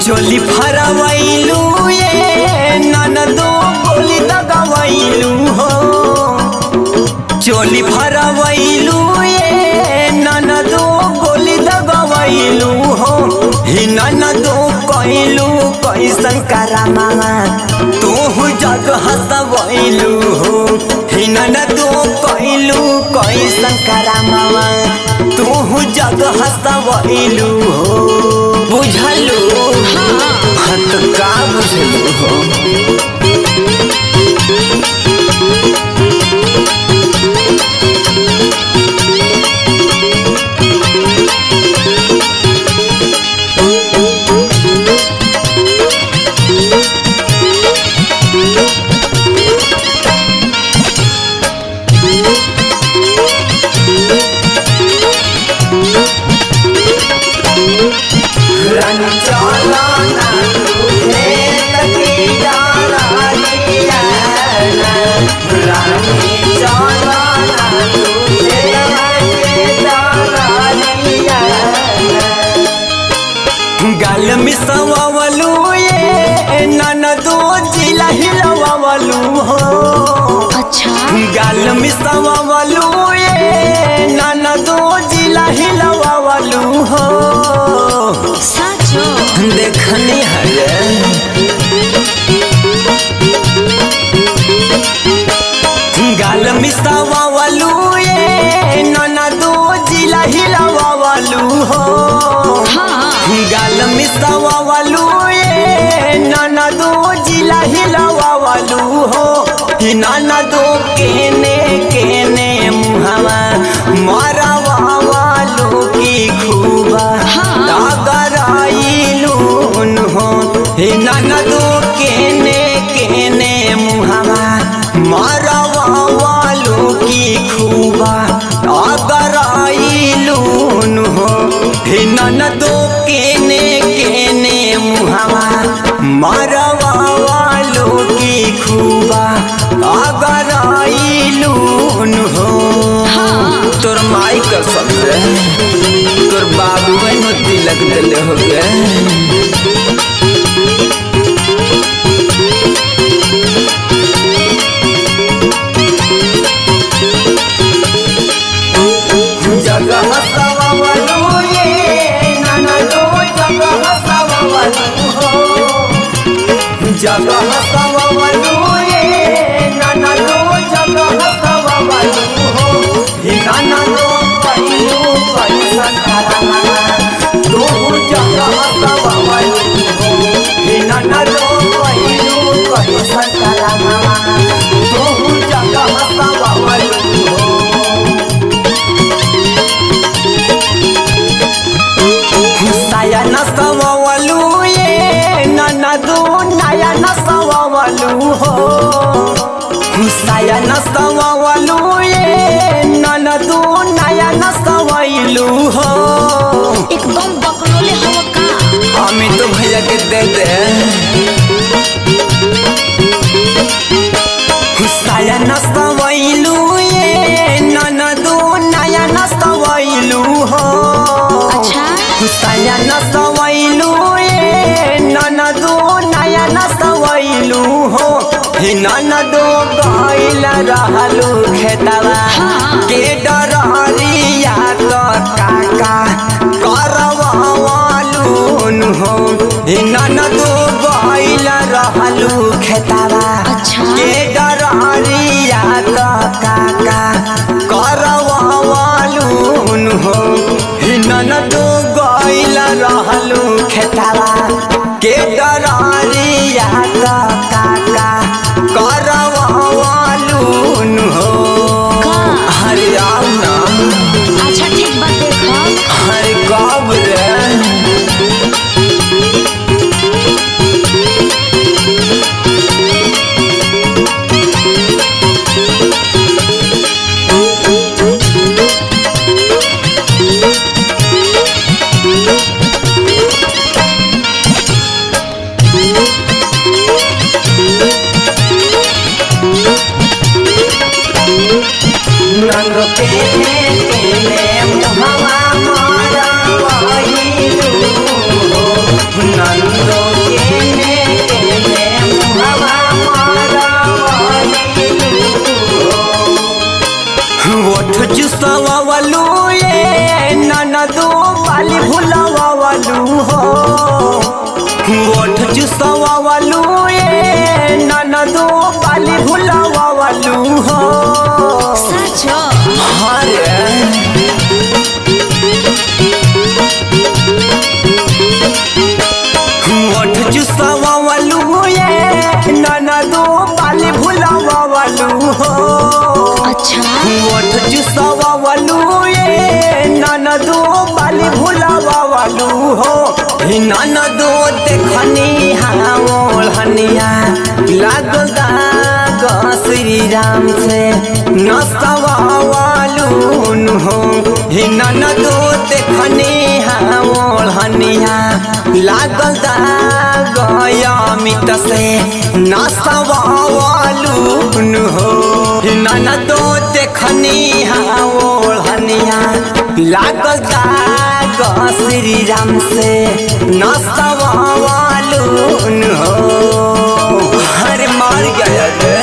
चोली फरवैलू ये ननदो गोली दगवैलू हो। चोली फरवैलू ये ननदो गोली दगवैलू हो। ही ननदो कैलू कैसन करामा तू जग हंसवैलू हो। ही ननदो कैलू कैसन करामा तू जग हंसवैलू हो। बुझलू हाँ तो का बुझलू हो। गाल मिसवलू ये ननदो जिला हिलवलू हो। अच्छा गाल मिसवलू ये ननदो जिला हिलवलू हो। सचो देखनी है गाल मिसवलू ये ननदो जिला हिलवलू हो। गाल मिसवलू ये ननदो जिला हिलवलू हो। ननदो केने केने मुहवा मरवलू की खूबा डगराइलू हो। ननदो केने केने मुहवा मरवलू की खूबा डगराइलू हो। ननदो केने केने मुहवा मरवलू की खूबा डगराइलू हो। तोर माई कसम रे तोर बाबू में तिलक दिले हो गए। जगह हंसवलू ये ननदो जगह हंसवलू हो। जगह हंसवलू ये ननदो जगह हंसवलू हो। ननदो कैलू कैसन करामा तू जगह हंसवलू हो। ननदो कैलू कैसन करामा तू जगह हंसवलू हो। साया नसवलू ये ननदो नया नसवलू हो। साया नसवलू ये ननदो नया नसवलू हो। एकदम बकलोले हो का। हमें तो भैया के दे दे। साया नसवलू ये ननदो नया नसवलू हो। अच्छा साया नसवलू ये ननदो नया नसवलू हो। ननदो गइल रहलू खेतवा के डरिया तो काका करवलू हो। ननदो गइल रहलू खेतवा के डरिया तो काका करवलू हो। ननदो गइल रहलू खेतवा के डरिया तो काका करवलू हो। हरे राम नाम अच्छा ठीक बात देखो। हरे कब रे नंदो केने केने मुहवा मरवाइलू नंदो केने केने मुहवा मरवाइलू ओठ चुसवावलू ये ननदो बाली भुलावलू हो ओठ चुसवावलू ये ननदो बाली भुलावलू हो सचो अरे ओठ चुसवावलू ये ननदो बाली भुलावलू हो अच्छा ओठ चुसवावलू ये ननदो बाली भुलावलू हो ननदो देखनी ओढ़निया लागल दाग श्री राम से नसवालून हो ननदो देखनी ओढ़निया लागल दाग अमित से नसवालून हो ननदो देखनी ओढ़निया लागल दाग श्री राम से नसवालून हो अरे मार गया रे।